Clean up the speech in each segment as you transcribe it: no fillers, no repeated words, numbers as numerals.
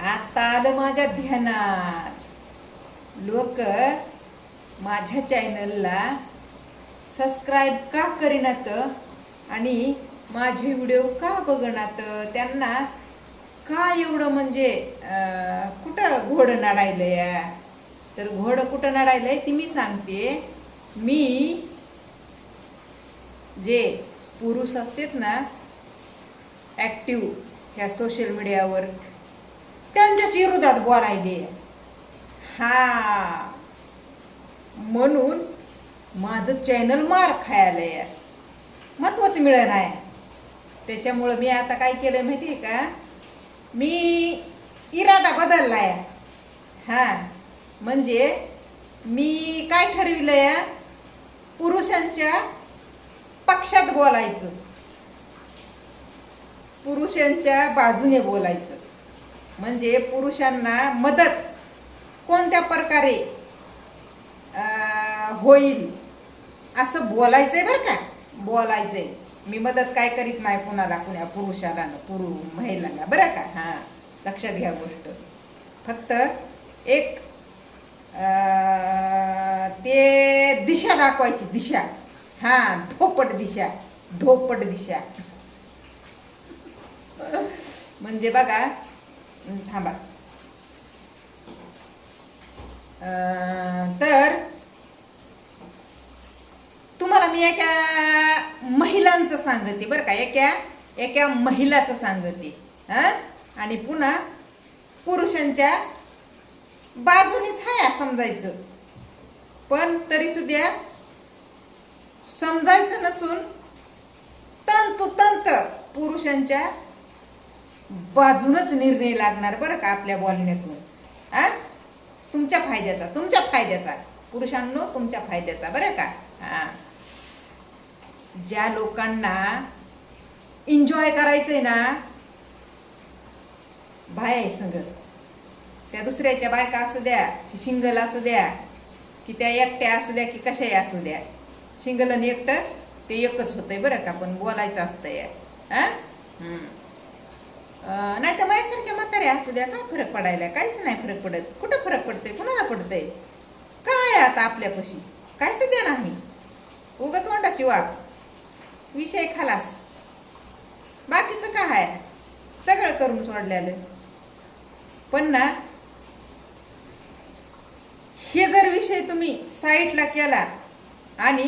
आता आलं माझ्या ध्यानात, लोक माझ्या चॅनलला सबस्क्राईब का करीनात आणि माझे व्हिडिओ का बघनात, त्यांना का एवढं म्हणजे कुठं घोड नडायलंय. तर घोड कुठं नडायलंय ती मी सांगते. मी जे पुरुष असतात ना ॲक्टिव्ह ह्या सोशल मीडियावर, त्यांच्या विरोधात बोलायले. हा म्हणून माझं चॅनल मार खायलंय, महत्वाचं मिळत आहे. त्याच्यामुळं मी आता काय केलं माहिती आहे का, मी इरादा बदललाय. हा म्हणजे मी काय ठरविलंय, पुरुषांच्या पक्षात बोलायचं, पुरुषांच्या बाजूने बोलायचं. म्हणजे पुरुषांना मदत कोणत्या प्रकारे होईल असं बोलायचंय बरं का, बोलायचंय. मी मदत काय करीत नाही कुणाला, कुण्या पुरुषाला महिलांना, बरं का. हा लक्षात घ्या गोष्ट. फक्त एक ते दिशा दाखवायची, दिशा. हा धोपट दिशा, धोपट दिशा. म्हणजे बघा, थांबा. तर तुम्हाला मी एका महिलांचं सांगते बरं का, एका महिलाचं सांगते. हा आणि पुन्हा पुरुषांच्या बाजूनेच हाय समजायचं. पण तरी सुद्धा समजायचं नसून तंतोतंत पुरुषांच्या बाजूनच निर्णय लागणार बरं का आपल्या बोलण्यातून. आ तुमच्या फायद्याचा पुरुषांनो, तुमच्या फायद्याचा बरं का. हा ज्या लोकांना एन्जॉय करायचंय ना बाय संग, त्या दुसऱ्याच्या बायका असू द्या, सिंगल असू द्या, की त्या एकट्या असू द्या, की कशाही असू द्या, सिंगल आणि एकटं ते एकच होतंय बरं का. पण बोलायचं असतंय. हा नाही तर माझ्यासारख्या म्हाताऱ्या असू द्या, काय फरक पडायला, काहीच नाही फरक पडत. कुठं फरक पडतंय, कुणाला पडतंय काय आता आपल्यापाशी, काय सुद्धा नाही. उगत तोंडाची वाघ, विषय खलास. बाकीचं काय आहे, सगळं करून सोडलेलं. पण ना हे जर विषय तुम्ही साईडला केला आणि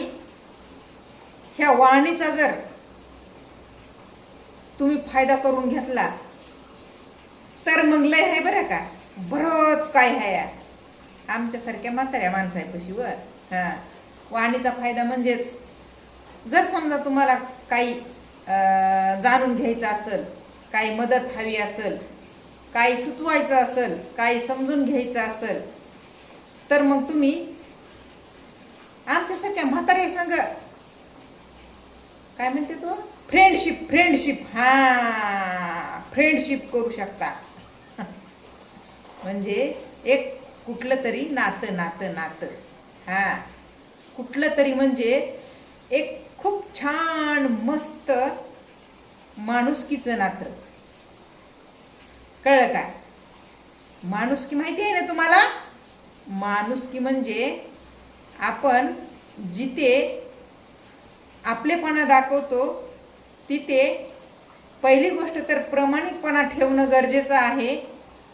ह्या वाणीचा जर तुम्ही फायदा करून घेतला, तर मग लय आहे बरं का, बरंच काय आहे आमच्यासारख्या म्हाताऱ्या माणसापाशी. वर हा वाणीचा फायदा म्हणजेच, जर समजा तुम्हाला काही जाणून घ्यायचं असेल, काही मदत हवी असेल, काही सुचवायचं असेल, काही समजून घ्यायचं असेल, तर मग तुम्ही आमच्यासारख्या म्हाताऱ्या संग काय म्हणते तो, फ्रेंडशिप हा फ्रेंडशिप करू शकता. म्हणजे एक कुठलं तरी नातं हा कुठलं तरी, म्हणजे एक खूप छान मस्त माणुसकीचं नातं. कळलं का? माणुसकी माहिती आहे ना तुम्हाला? माणुसकी म्हणजे आपण जिथे आपलेपणा दाखवतो तिथे पहिली गोष्ट तर प्रामाणिकपणा ठेवणं गरजेचं आहे.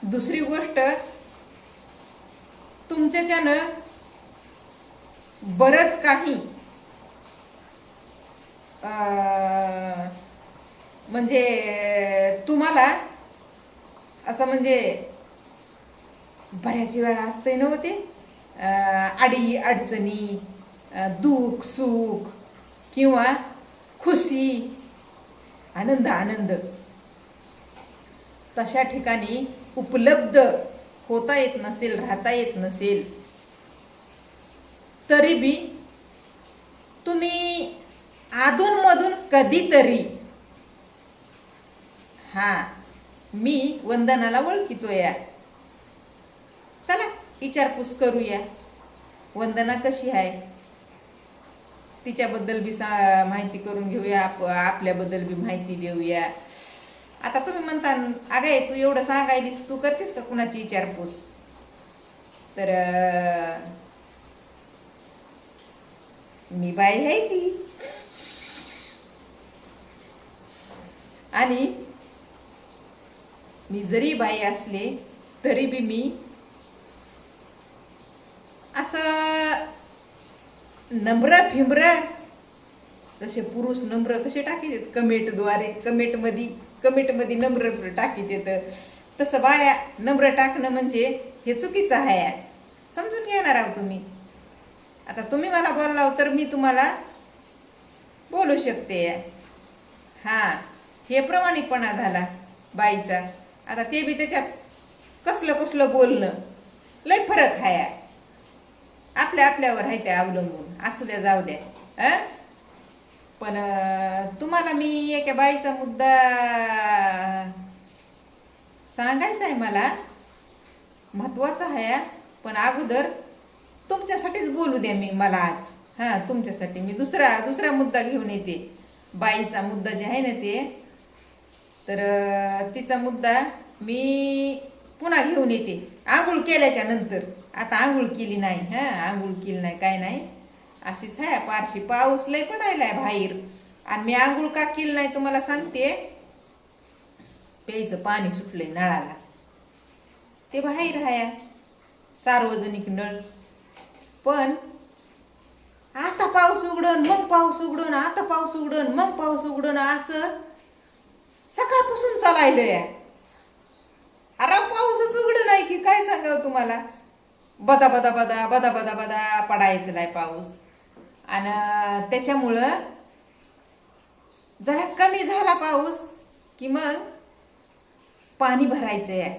दुसरी गोष्ट, तुमच्याच्यानं बरंच काही म्हणजे तुम्हाला असं म्हणजे बऱ्याच वेळा असतंय ना होते अडी अडचणी, दुःख सुख किंवा खुशी, आनंद तशा ठिकाणी उपलब्ध होता येत नसेल, राहता येत नसेल, तरी बी तुम्ही अधूनमधून कधीतरी, हा मी वंदनाला ओळखितोय, चला विचारपूस करूया, वंदना कशी आहे तिच्याबद्दल बी माहिती करून घेऊया, आपल्याबद्दल बी माहिती देऊया. आता तुम्ही म्हणता अगं तू एवढं सांगायलीस, तू करतेस का कुणाची विचारपूस? तर मी बाई आहे की, आणि मी जरी बाई असले तरी बी मी असं नम्र फिम्र, तसे पुरुष नम्र कसे टाकीत कमेंटद्वारे, कमेंटमध्ये नम्र टाकीत येतं, तसं बाया नम्र टाकणं म्हणजे हे चुकीचं आहे. समजून घेणार आहोत तुम्ही. आता तुम्ही मला बोलला तर मी तुम्हाला बोलू शकते. हां, हे प्रामाणिकपणा झाला बाईचा. आता ते बी त्याच्यात कसलं कसलं बोलणं, लय फरक आहे. आपल्यावर आहे त्या अवलंबून, असू द्या जाऊ द्या. पण तुम्हाला मी एका बाईचा मुद्दा सांगायचा आहे, मला महत्वाचा आहे. पण अगोदर तुमच्यासाठीच बोलू द्या मी मला आज. हां, तुमच्यासाठी मी दुसरा मुद्दा घेऊन येते. बाईचा मुद्दा जे आहे ना ते, तर तिचा मुद्दा मी पुन्हा घेऊन येते आंघोळ केल्याच्या नंतर. आता आंघोळ केली नाही, आंघोळ केली नाही, काय नाही, अशीच आहे. पारशी पाऊस लय पडायलाय बाहेर, आणि मी आंघोळ का केली नाही तुम्हाला सांगते. प्यायचं पाणी सुटलंय नळाला, ते बाहेर आहे सार्वजनिक नळ. पण आता पाऊस उघडून मग पाऊस उघडून, आता पाऊस उघडून मग पाऊस उघडून, असं सकाळपासून चालायलोय. अरे पाऊसच उघड नाही की काय सांगावं तुम्हाला. बदा बदा बदा बदा बदा बदा पडायचं नाही पाऊस. आणि त्याच्यामुळं जरा कमी झाला पाऊस की मग पाणी भरायचं आहे,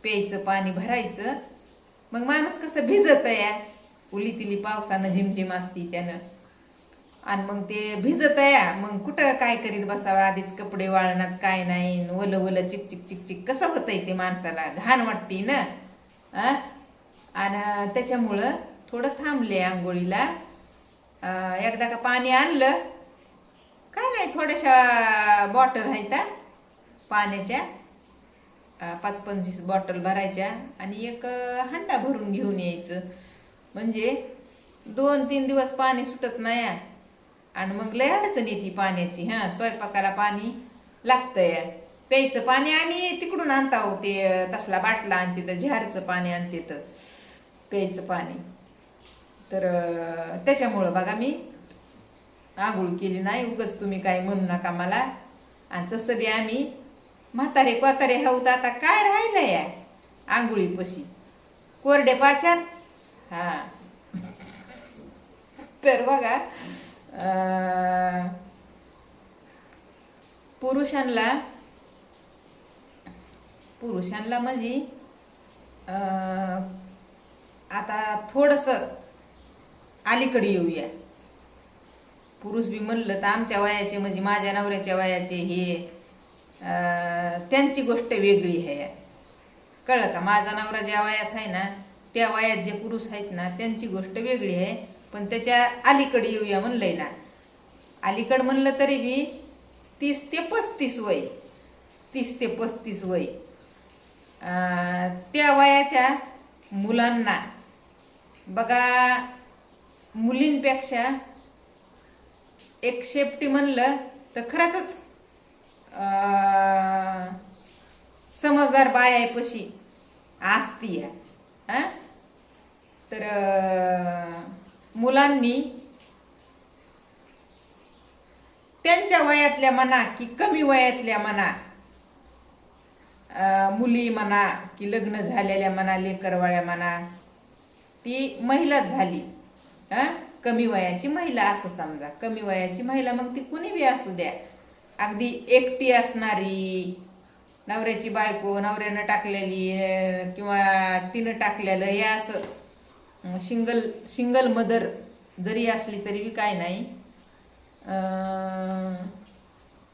प्यायचं पाणी भरायचं. मग माणूस कसं भिजत आहे, उली तिली पावसानं झिमझिम असती त्यानं, आणि मग ते भिजत आहे. मग कुठं काय करीत बसावं, आधीच कपडे वाळणात, काय नाही, वलं वलं चिक चिक चिक चिक कसं होतंय ते, माणसाला घाण वाटते ना. आणि त्याच्यामुळं थोडं थांबले आंघोळीला. एकदा का पाणी आणलं, काय नाही, थोड्याशा बॉटल आहेत पाण्याच्या, 5-25 बॉटल भरायच्या, आणि एक हंडा भरून घेऊन यायचं. म्हणजे 2-3 दिवस पाणी सुटत नाही, आणि मग लय अडचण येते पाण्याची. स्वयंपाकाला पाणी लागतंय. प्यायचं पाणी आम्ही तिकडून आणता हो, ते तसला बाटला आणते, तर झारचं पाणी आणते, तर प्यायचं पाणी. तर त्याच्यामुळं बघा मी आंघोळ केली नाही. उगाच तुम्ही काय म्हणू नका मला. आणि तसं बी आम्ही म्हातारे कोतारे हवत, आता काय राहिलं या आंघोळीपाशी, कोरडे पाचन. तर बघा, पुरुषांना म्हणजे आता थोडस अलीकडे येऊया. पुरुष बी म्हणलं तर आमच्या वयाचे, म्हणजे माझ्या नवऱ्याच्या वयाचे, हे त्यांची गोष्ट वेगळी आहे. कळलं का? माझा नवरा ज्या वयात आहे ना, त्या वयात जे पुरुष आहेत ना, त्यांची गोष्ट वेगळी आहे. पण त्याच्या अलीकडे येऊया म्हणलंय ना, अलीकड म्हणलं तरी बी 30 ते 35 वय, 30 ते 35 वय. त्या वयाच्या मुलांना बघा, मुलींपेक्षा एक शेपटी म्हणलं तर खरंच समजदार बायापशी असती. तर मुलांनी त्यांच्या वयातल्या म्हणा की कमी वयातल्या म्हणा, मुली म्हणा की लग्न झालेल्या म्हणा, लेकरवाळ्या म्हणा, ती महिलाच झाली. कमी वयाची महिला असं समजा. कमी वयाची महिला मग ती कुणी बी असू द्या, अगदी एकटी असणारी, नवऱ्याची बायको, नवऱ्यानं टाकलेली किंवा तिनं टाकलेलं, हे असं सिंगल मदर जरी असली तरी बी काय नाही.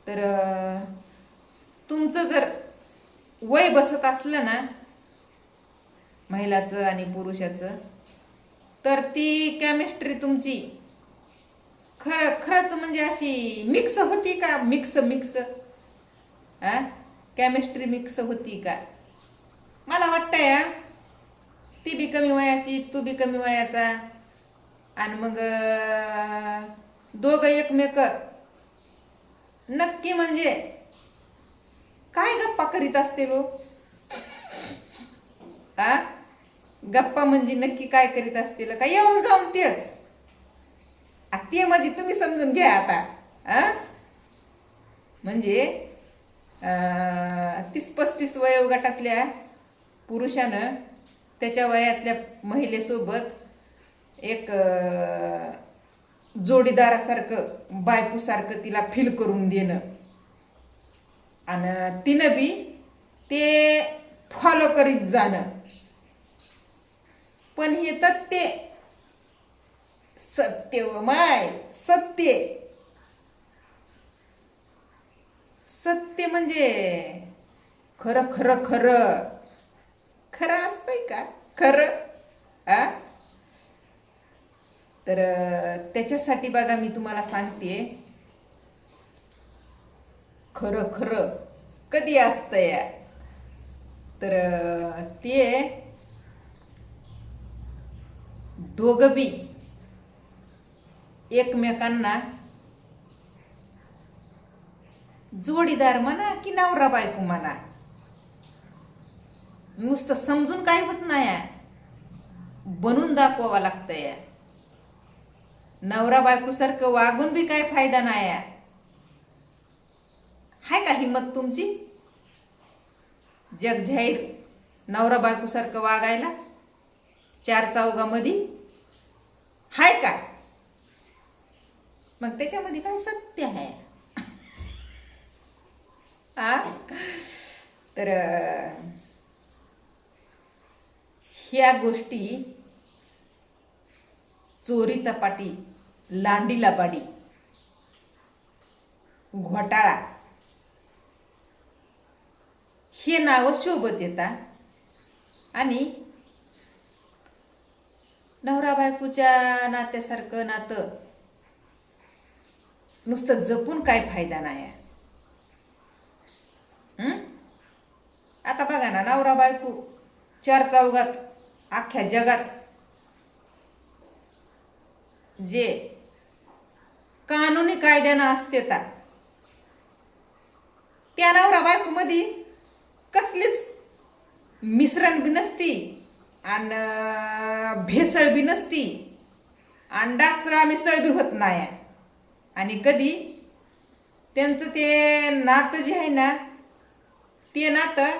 तर तुमचं जर वय बसत असलं ना, महिलाचं आणि पुरुषाचं, तर ती केमिस्ट्री तुमची खरंच म्हणजे अशी मिक्स होती का, मिक्स केमिस्ट्री मिक्स होती का? मला वाटतंय ती बी कमी वयाची, तू बी कमी वयाचा, आणि मग दोघं एकमेक नक्की म्हणजे काय गप्पा करीत असते लो? आ गप्पा म्हणजे नक्की काय करीत असतील? का येऊन जाऊन तेच? ते म्हणजे तुम्ही समजून घ्या आता. म्हणजे 30-35 वयोगटातल्या पुरुषानं त्याच्या वयातल्या महिलेसोबत एक जोडीदारासारखं, बायकोसारखं तिला फील करून देणं, आणि तिनं बी ते फॉलो करीत जाणं. पण हे तथ्य सत्य व माय सत्य. सत्य म्हणजे खरं खरं खरं खरं असतंय का खरं? तर त्याच्यासाठी बघा मी तुम्हाला सांगते, खरं खरं कधी असतंय तर ते दोघं बी एकमेकांना जोडीदार म्हणा की नवरा बायको म्हणा, नुसतं समजून काय होत नाही, बनून दाखवावं लागतंय. नवरा बायको सारखं वागून बी काय फायदा नाही. हाय का हिम्मत तुमची जग जाहीर नवरा बायको सारखं वागायला 4 चौघामध्ये? हाय का? मग त्याच्यामध्ये काय सत्य आहे? तर ह्या गोष्टी चोरीचा पाटी, लांडीला पाडी, घोटाळा हे नाव शोभत येतात. आणि नवरा बायकोच्या नात्यासारखं नातं नुसतं जपून काय फायदा नाही. आता बघा ना, नवरा बायको 4 चौघात अख्ख्या जगात जे कानूनी कायद्यानं असते त्या नवरा बायको मध्ये कसलीच मिश्रण बी नसती, आणि भेसळ बी नसती, आणि डासळा मिसळ बी होत नाही. आणि कधी त्यांचं ते नातं जे आहे ना, ते नातं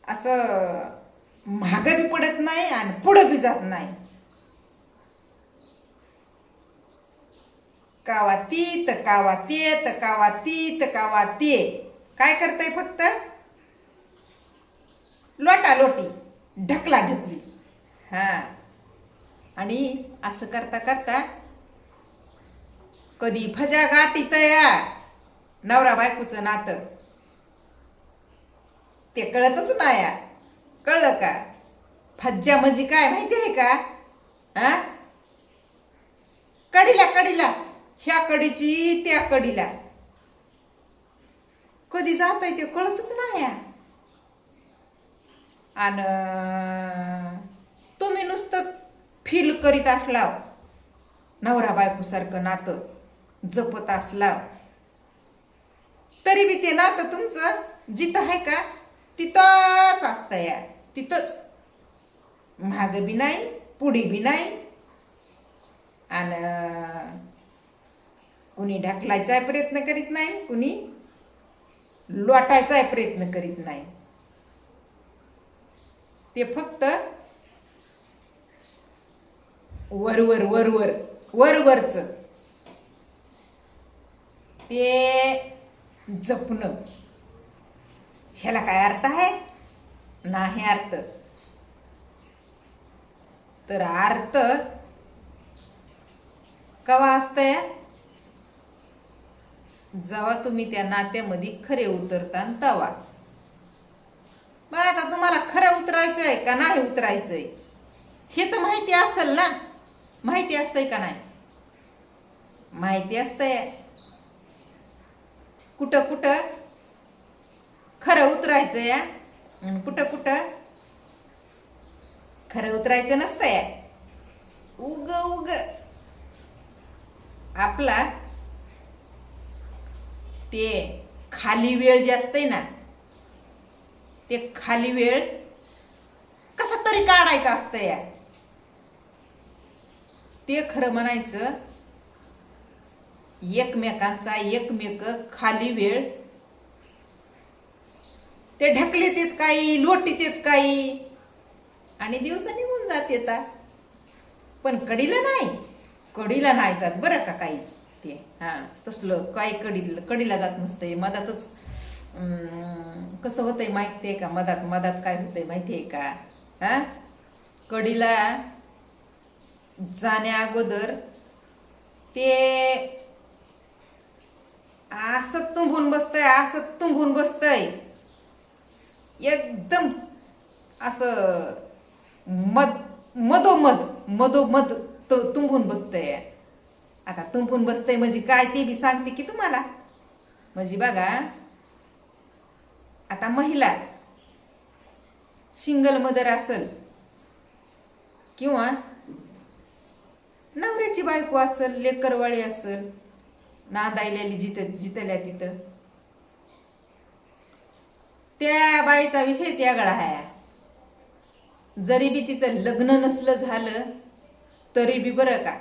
असं महाग बी पडत नाही आणि पुढं बी जात नाही. कावा ती तर कावा ते, तर कावा ती तर कावा ते, काय करताय फक्त लोटा लोटी, ढकला ढकली. आणि असं करता करता कधी फजा गाठीत या नवरा बायकोचं नातं ते कळतच नाही. कळलं का? फज्जा म्हणजे काय माहिती आहे का? कडीला कडीला, ह्या कडीची त्या कडीला कधी जात आहे ते कळतच नाही. आणि तुम्ही नुसतंच फील करीत असला, नवरा बायको सारखं नातं जपत असला, तरी बी ते नातं तुमचं जिथं आहे का तिथंच असतंय. तिथंच महाग बी नाही, पुढी बी नाही, आणि कुणी ढकलायचा प्रयत्न करीत नाही, कुणी लोटायचा प्रयत्न करीत नाही. ते फक्त वरवर वरवर वरवरच ते जपणं. ह्याला काय अर्थ आहे? नाही अर्थ. तर अर्थ कवा असतंय? जेव्हा तुम्ही त्या नात्यामध्ये खरे उतरता तवा. मग आता तुम्हाला खरं उतरायचंय का नाही उतरायचंय हे तर माहिती असेल ना. माहिती असतंय का नाही? माहिती असतंय. कुठं कुठं उतरायचं या आणि कुठं कुठं खरं उतरायचं नसतं या. उग उग आपला ते खाली वेळ जे असते ना, ते खाली वेळ कसा तरी काढायचा असतं या. ते खरं म्हणायचं, एकमेकांचा एकमेक खाली वेळ ते ढकलीत येत काही, लोटीत येत काही, आणि दिवस निघून जात येतात. पण कडीला नाही जात बरं का काहीच. ते तसलं काही कडीला जात नसतंय. मधातच कसं होतंय माहितीये का, मधात काय होतंय माहितीये का, कडीला जाण्या अगोदर ते असं तुंबून बसतंय एकदम असं मधोमध तुंबून बसतंय. आता तुंबून बसतंय म्हणजे काय ते बी सांगते की तुम्हाला. म्हणजे बघा, आता महिला सिंगल मदर असेल किंवा नवऱ्याची बायको असेल, लेकरवाळी असेल, नांदायलेली जिथल्या तिथं, त्या बाईचा विषयच वेगळा आहे. जरी बी तिचं लग्न नसलं झालं तरी बी बरं का,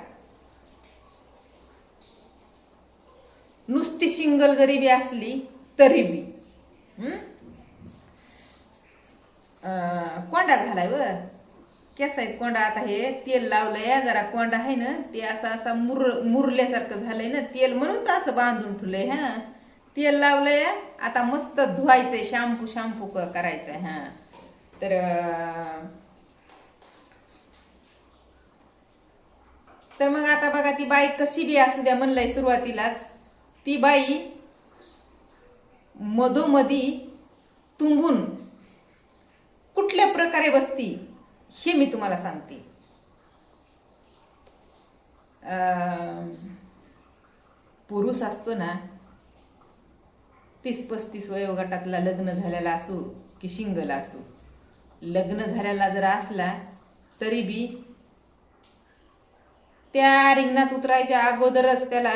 नुसती सिंगल जरी बी असली तरी बी कोंडा झालाय व केस आहेत कोंडा. आता हे तेल लावलंय जरा, कोंडा आहे ना ते असा मुरल्यासारखं झालंय ना तेल, म्हणून तर असं बांधून ठेवलंय. तेल लावलंय, आता मस्त धुवायचंय, शॅम्पू करायचंय. तर मग आता बघा, ती बाई कशी बी असू द्या म्हणलंय सुरुवातीलाच, ती बाई मधोमधी तुंबून कुठल्या प्रकारे बसती हे मी तुम्हाला सांगते. पुरुष असतो ना, 30-35 वयोगटातला, लग्न झालेला असो की सिंगल असो, लग्न झालेला जर असला तरी बी त्या रिंगणात उतरायच्या अगोदरच त्याला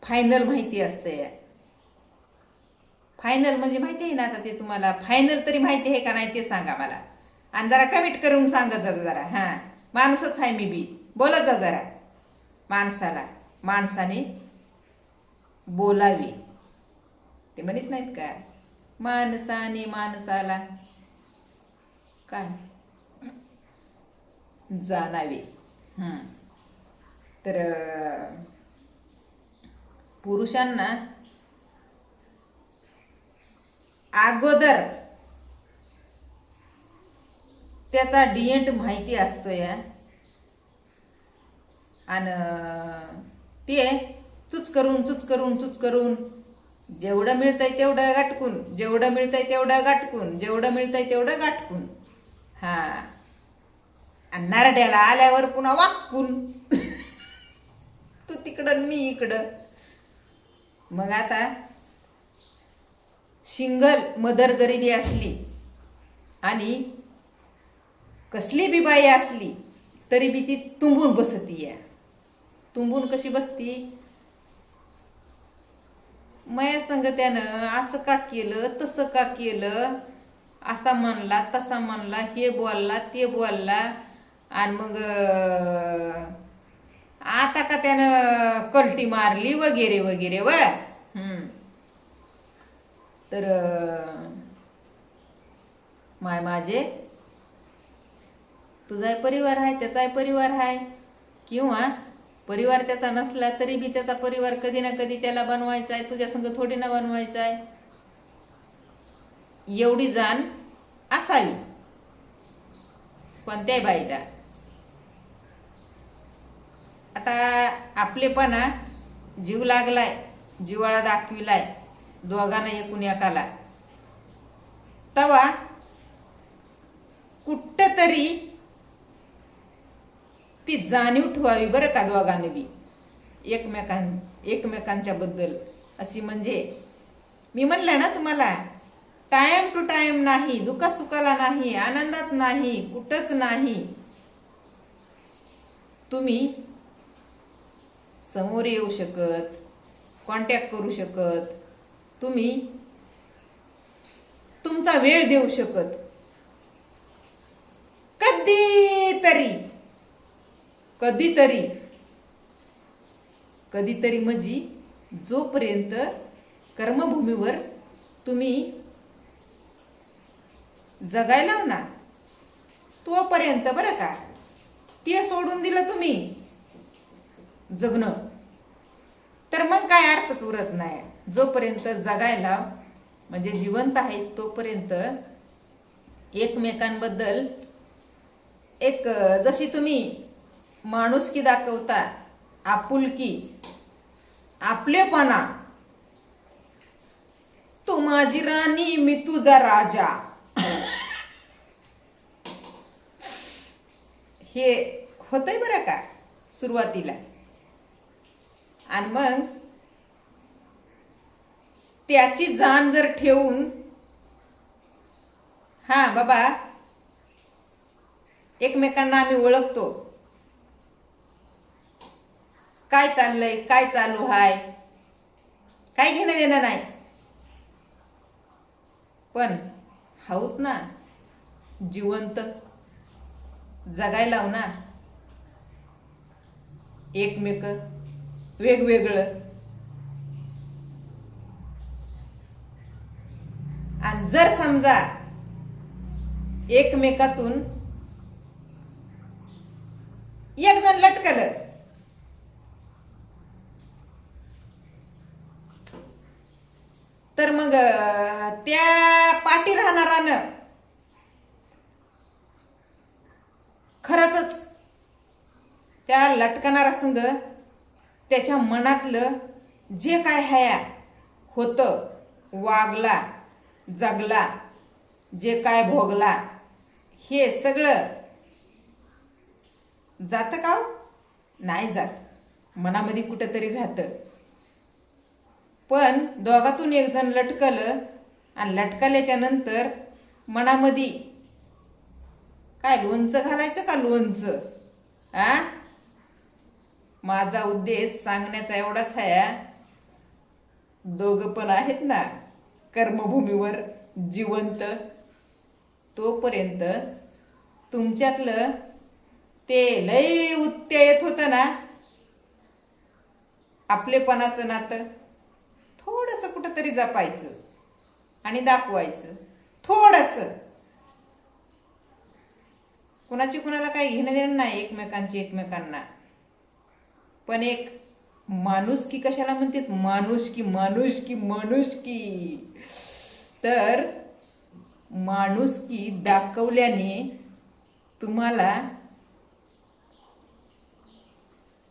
फायनल माहिती असते. फायनल म्हणजे माहिती आहे ना आता ते तुम्हाला, फायनल तरी माहिती आहे का नाही ते सांगा मला, आणि जरा कमेंट करून सांगत जा जरा. माणूसच आहे मी बी, बोलत जा जरा. माणसाने बोलावे, ते म्हणत नाहीत का, माणसाने माणसाला काय जाणावे. तर पुरुषांना अगोदर त्याचा डिएंट माहिती असतोय, आणि ते चुच करून जेवढं मिळतंय तेवढं गाठकून आणि नारड्याला आल्यावर पुन्हा वाकून तू तिकडं मी इकडं. मग आता सिंगल मदर जरी बी असली आणि कसली बी बाई असली तरी बी ती तुंबून बसती. तुंबून कशी बसती, माया संग त्यानं असं का केलं, तसं का केलं, असा म्हणला तसा म्हणला, हे बोलला ते बोलला, आणि मग आता का त्यानं कलटी मारली वगैरे वगैरे तर माझे तुझाही परिवार आहे, त्याचाही परिवार आहे, किंवा परिवार त्याचा नसला तरी बी त्याचा परिवार कधी ना कधी त्याला बनवायचा आहे, तुझ्या संग थोडी ना बनवायचा आहे. एवढी जाण असावी कोणत्याही बाईला. आता आपलेपणा जीव लागलाय, जिवाळा दाखविलाय दोघांना एकूण एकाला, तवा कुठंतरी ती जाणीव ठेवावी बरं का दोघांनी बी एकमेकांच्या बद्दल. अशी म्हणजे मी म्हणलं ना तुम्हाला, टाइम टू टाइम नाही, दुःखासुखाला नाही, आनंदात नाही, कुठंच नाही, तुम्ही समोर येऊ शकत, कॉन्टॅक्ट करू शकत, तुम्ही तुमचा वेळ देऊ शकत. कधीतरी कधीतरी कधीतरी म्हणजे जोपर्यंत कर्मभूमीवर तुम्ही जगायला ना तोपर्यंत, बरं का, ते सोडून दिलं तुम्ही जगणं तर मग काय अर्थच उरत नाही. जोपर्यंत जगायला म्हणजे जिवंत आहेत तोपर्यंत एकमेकांबद्दल एक जशी तुम्ही माणुसकी दाखवता, आपुलकी, आपलेपणा, तू माझी राणी मी तुझा राजा, हे होतंय बरं का सुरुवातीला. आणि मग त्याची जाण जर ठेवून, हा बाबा एकमेकांना आम्ही ओळखतो, काय चाललंय, काय चालू आहे, काय घेणं देणं नाही, पण हाऊत ना जिवंत, जगायला ना एकमेक वेगवेगळं. आणि जर समजा एकमेकातून एक जण लटकलं तर मग त्या पाठी राहणारानं खरंच त्या लटकणारा संग त्याच्या मनातलं जे काय हया होतं, वागला, जगला, जे काय भोगला, हे सगळं जातं का? नाही जात, मनामध्ये कुठंतरी राहतं. पण दोघातून एक जण लटकलं आणि लटकल्याच्या नंतर मनामध्ये काय लोणचं घालायचं का लोणचं? माझा उद्देश सांगण्याचा एवढाच आहे, दोघं पण आहेत ना कर्मभूमीवर जिवंत, तोपर्यंत तुमच्यातलं ते लय उत्त्य येत होतं ना आपलेपणाचं नातं, थोडंसं कुठंतरी जपायचं आणि दाखवायचं. थोडंसं कुणाची कुणाला काही घेणं देणं नाही, एकमेकांची एकमेकांना, पण एक माणुसकी कशाला म्हणतात, माणुसकी माणुसकी माणुसकी. तर माणुसकी दाखवल्याने तुम्हाला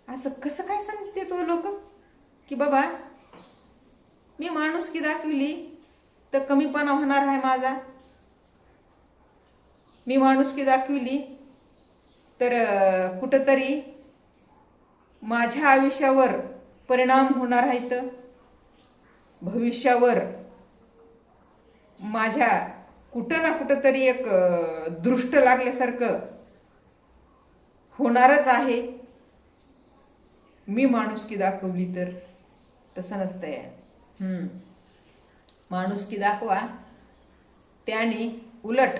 असं कसं काय समजते तो लोक की बाबा मी माणुसकी दाखवली तर कमीपणा होणार आहे माझा, मी माणुसकी दाखवली तर कुठंतरी माझ्या आयुष्यावर परिणाम होणार आहेत, भविष्यावर माझ्या कुठं ना कुठंतरी एक दृष्ट लागल्यासारखं होणारच आहे मी माणुसकी दाखवली तर. तसं नसतंय. माणुसकी दाखवा, त्याने उलट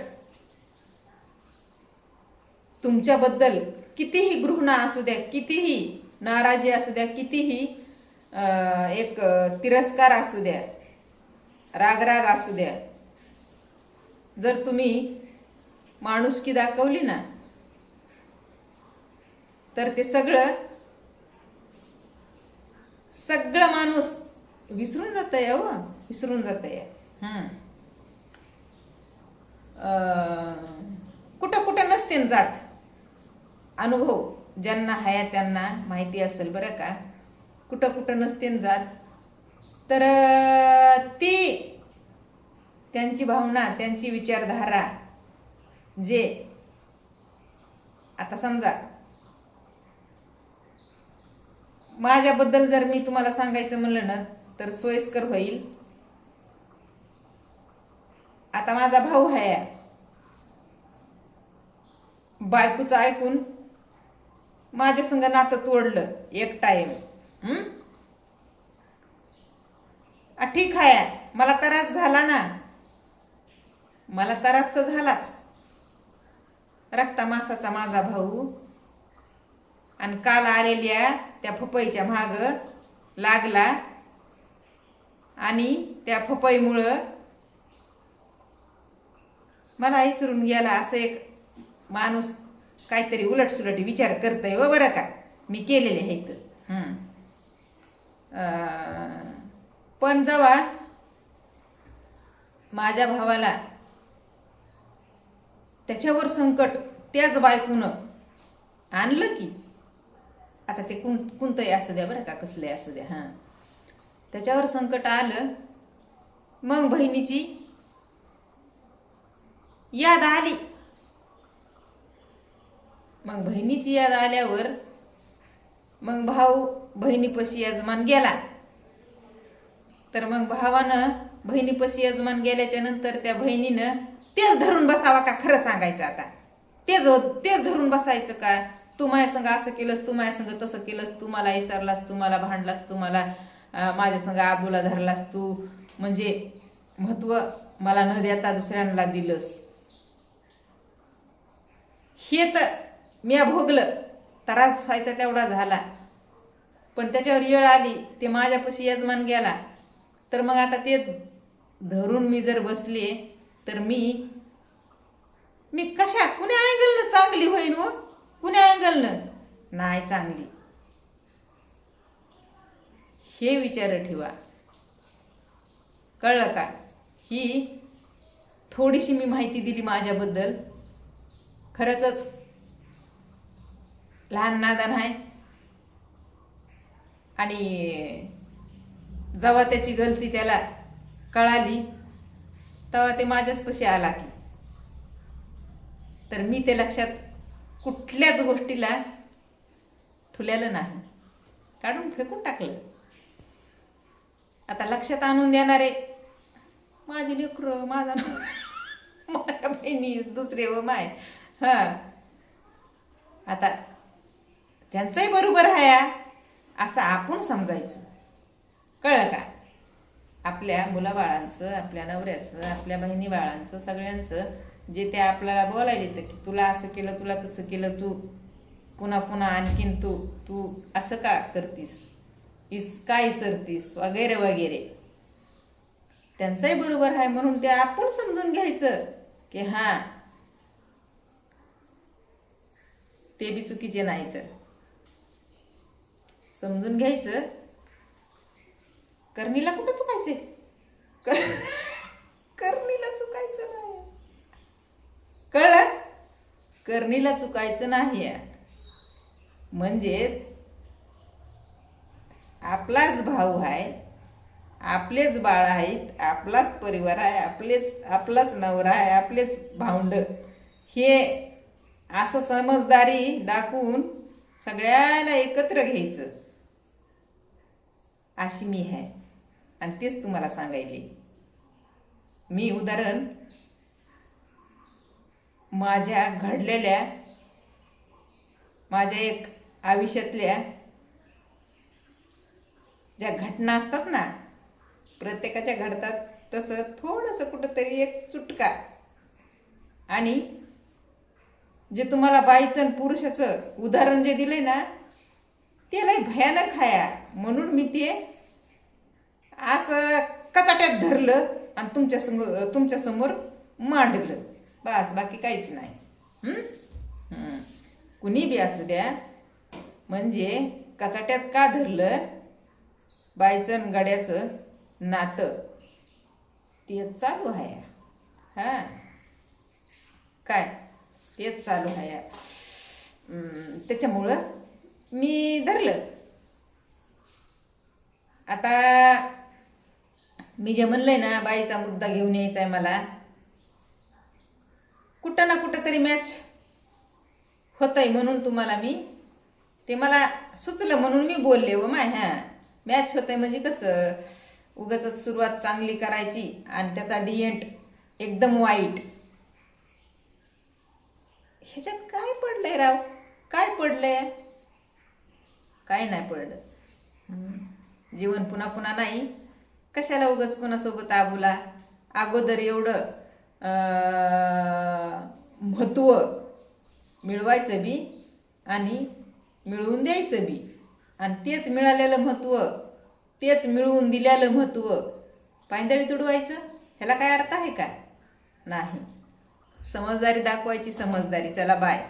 तुमच्याबद्दल कितीही घृणा असू द्या, कितीही नाराजी असू द्या, कितीही एक तिरस्कार असू द्या, रागराग असू द्या, जर तुम्ही माणुसकी दाखवली ना तर ते सगळं माणूस विसरून जातंय, विसरून जातंय. कुठं कुठं नसते जात, अनुभव ज्यांना आहे त्यांना माहिती असेल बरं का, कुठं कुठं नसते जात. तर ती त्यांची भावना, त्यांची विचारधारा, जे आता समजा माझ्याबद्दल जर मी तुम्हाला सांगायचं म्हणलं ना तर सोयीस्कर होईल. आता माझा भाऊ आहे, बायकोचं ऐकून माझ्या संग नातं तोडलं एक टाइम. ठीक आहे, मला त्रास झाला ना, मला त्रास तर झालाच. रक्ता मासाचा माझा भाऊ, आणि काल आलेल्या त्या फपईच्या माग लागला, आणि त्या फपईमुळं मला विसरून गेला. असं एक माणूस काहीतरी उलटसुलट विचार करतय व बरं का, मी केलेले आहेत. पण जेव्हा माझ्या भावाला त्याच्यावर संकट त्याच बायकोनं आणलं की, आता ते कोणतंही असू द्या बरं का, कसलंही असू द्या, त्याच्यावर संकट आलं, मग बहिणीची याद आली. मग बहिणीची याद आल्यावर मग भाऊ बहिणीपाशी यजमान गेला. तर मग भावानं बहिणीपाशी यजमान गेल्याच्या नंतर त्या बहिणीनं तेच धरून बसावा का? खरं सांगायचं आता, तेच धरून बसायचं का? तू माझ्या संग असं केलंस, तू माझ्या संग तसं केलंस, तू मला विसरलास, तू मला भांडलास, तू मला माझ्या संग आबूला धरलास, तू म्हणजे महत्व मला न देता दुसऱ्यांना दिलंस. हे तर मी भोगलं, त्रास व्हायचा तेवढा झाला. पण त्याच्यावर येळ आली, ते माझ्यापाशी यजमान गेला. तर मग आता ते धरून मी जर बसले तर मी कशा कुण्या अँगलनं चांगली होईन व कुण्या अँगलनं नाही चांगली, हे विचार ठेवा. कळलं का? ही थोडीशी मी माहिती दिली माझ्याबद्दल. खरंच लहान नादान आहे, आणि जेव्हा त्याची गलती त्याला कळाली तेव्हा ते माझ्याचपाशी आला की, तर मी ते लक्षात कुठल्याच गोष्टीला ठुल्यालं नाही, काढून फेकून टाकलं. आता लक्षात आणून देणारे माझी लेकरं, माझा माझ्या बहिणी, दुसरे व माय, आता त्यांचंही बरोबर आहे असं आपण समजायचं. कळलं का? आपल्या मुलाबाळांचं, आपल्या नवऱ्याचं, आपल्या बहिणी बाळांचं, सगळ्यांचं जे ते आपल्याला बोलायला येतं की तुला असं केलं, तुला तसं केलं, तू पुन्हा पुन्हा आणखीन तू असं का करतीस, काय सरतीस, वगैरे वगैरे, त्यांचंही बरोबर आहे म्हणून ते आपण समजून घ्यायचं की हां ते बी चुकीचे नाही. तर समजून घ्यायचं, करणीला कुठं चुकायचे, करणीला चुकायचं नाही. कळलं? करणीला चुकायचं नाही. म्हणजेच आपलाच भाऊ आहे, आपलेच बाळ आहेत, आपलाच परिवार आहे, आपलाच नवरा आहे, आपलेच भावंड, हे असं समजदारी दाखवून सगळ्याला एकत्र घ्यायचं, अशी मी आहे. आणि तेच तुम्हाला सांगायले. मी उदाहरण माझ्या घडलेल्या, माझ्या एक आयुष्यातल्या ज्या घटना असतात ना, प्रत्येकाच्या घडतात, तसं थोडंसं कुठंतरी एक चुटका, आणि जे तुम्हाला बाईचं आणि पुरुषाचं उदाहरण जे दिले ना, ते लय भयानक आहे. म्हणून मी ते असं कचाट्यात धरलं आणि तुमच्या समोर मांडलं, बस, बाकी काहीच नाही. कुणी बी असू द्या, म्हणजे कचाट्यात का धरलं, बाईचं आणि गड्याचं नातं तेच चालू आहे. काय तेच चालू आहे. त्याच्यामुळं मी धरलं. आता मी जे म्हणलंय ना, बाईचा मुद्दा घेऊन यायचा आहे मला, कुठं ना कुठं तरी मॅच होतंय म्हणून तुम्हाला मी ते मला सुचलं म्हणून मी बोलले व मॅच होतंय म्हणजे कसं, उगाचच सुरुवात चांगली करायची आणि त्याचा डिएंट एकदम वाईट. ह्याच्यात काय पडलंय राव? काय पडलंय? काय नाही पडलं. जीवन पुन्हा पुन्हा नाही. कशाला उगाच कुणासोबत आबुला. अगोदर एवढं महत्त्व मिळवायचं बी आणि मिळवून द्यायचं बी, आणि तेच मिळालेलं महत्त्व, तेच मिळवून दिलेलं महत्त्व पायंदळी तुडवायचं. ह्याला काय अर्थ आहे का? नाही. समजदारी दाखवायची, समजदारी. चला बाय.